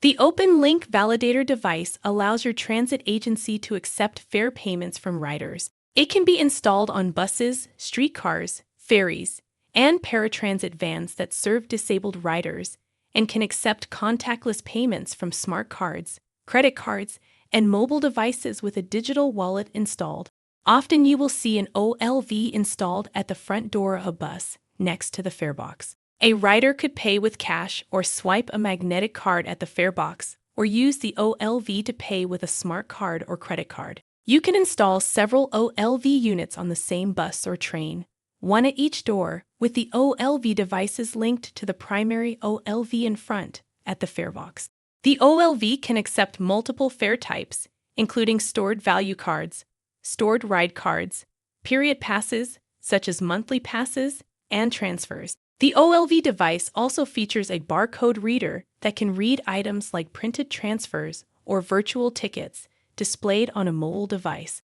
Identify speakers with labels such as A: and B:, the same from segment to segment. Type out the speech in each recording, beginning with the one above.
A: The Open Link Validator device allows your transit agency to accept fare payments from riders. It can be installed on buses, streetcars, ferries, and paratransit vans that serve disabled riders and can accept contactless payments from smart cards, credit cards, and mobile devices with a digital wallet installed. Often you will see an OLV installed at the front door of a bus next to the fare box. A rider could pay with cash or swipe a magnetic card at the fare box, or use the OLV to pay with a smart card or credit card. You can install several OLV units on the same bus or train, one at each door, with the OLV devices linked to the primary OLV in front at the fare box. The OLV can accept multiple fare types, including stored value cards, stored ride cards, period passes, such as monthly passes, and transfers. The OLV device also features a barcode reader that can read items like printed transfers or virtual tickets displayed on a mobile device.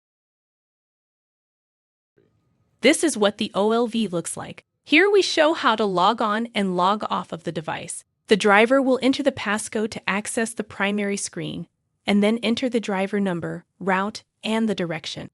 A: This is what the OLV looks like. Here we show how to log on and log off of the device. The driver will enter the passcode to access the primary screen, and then enter the driver number, route, and the direction.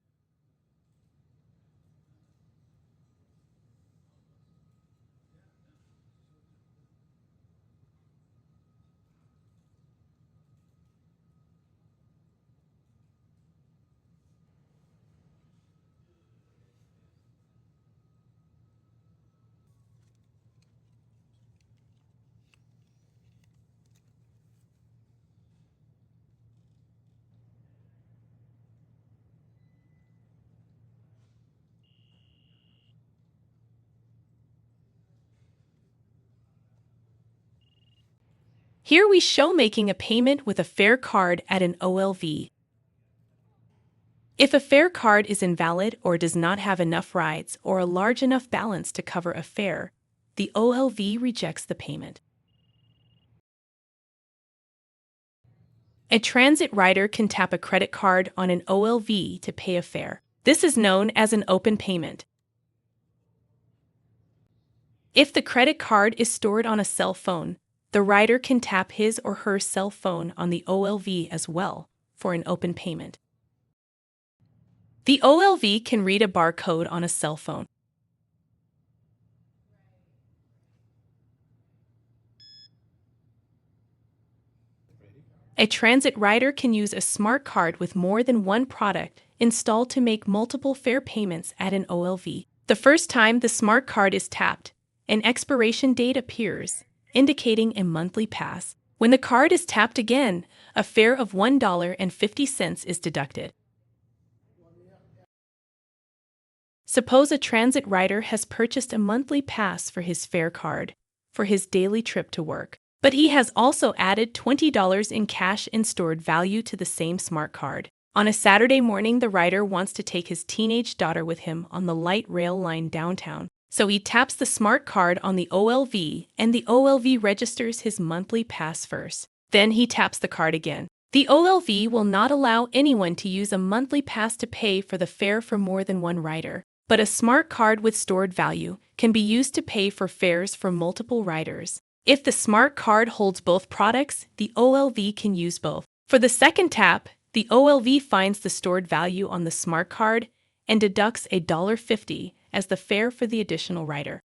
A: Here we show making a payment with a fare card at an OLV. If a fare card is invalid or does not have enough rides or a large enough balance to cover a fare, the OLV rejects the payment. A transit rider can tap a credit card on an OLV to pay a fare. This is known as an open payment. If the credit card is stored on a cell phone, the rider can tap his or her cell phone on the OLV as well for an open payment. The OLV can read a barcode on a cell phone. A transit rider can use a smart card with more than one product installed to make multiple fare payments at an OLV. The first time the smart card is tapped, an expiration date appears, indicating a monthly pass. When the card is tapped again, a fare of $1.50 is deducted. Suppose a transit rider has purchased a monthly pass for his fare card for his daily trip to work, but he has also added $20 in cash in stored value to the same smart card. On a Saturday morning, the rider wants to take his teenage daughter with him on the light rail line downtown. So he taps the smart card on the OLV, and the OLV registers his monthly pass first. Then he taps the card again. The OLV will not allow anyone to use a monthly pass to pay for the fare for more than one rider, but a smart card with stored value can be used to pay for fares for multiple riders. If the smart card holds both products, the OLV can use both. For the second tap, the OLV finds the stored value on the smart card and deducts $1.50 as the fare for the additional rider.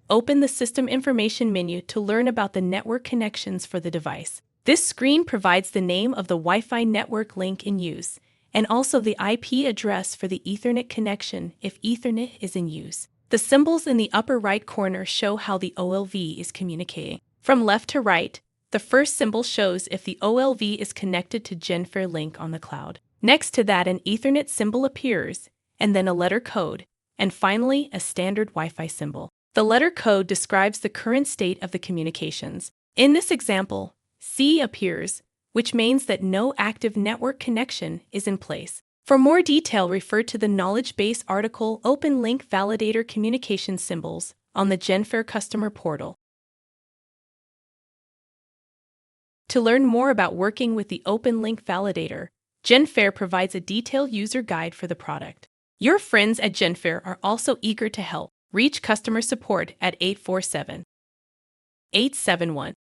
A: Open the System Information menu to learn about the network connections for the device. This screen provides the name of the Wi-Fi network link in use, and also the IP address for the Ethernet connection if Ethernet is in use. The symbols in the upper right corner show how the OLV is communicating. From left to right, the first symbol shows if the OLV is connected to Genfare link on the cloud. Next to that, an Ethernet symbol appears, and then a letter code, and finally a standard Wi-Fi symbol. The letter code describes the current state of the communications. In this example, C appears, which means that no active network connection is in place. For more detail, refer to the knowledge base article Open Link Validator Communication Symbols on the Genfare customer portal. To learn more about working with the Open Link Validator, Genfare provides a detailed user guide for the product. Your friends at Genfare are also eager to help. Reach customer support at 847-871-1000.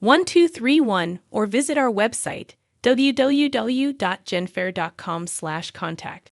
A: 1231 or visit our website www.genfare.com/contact.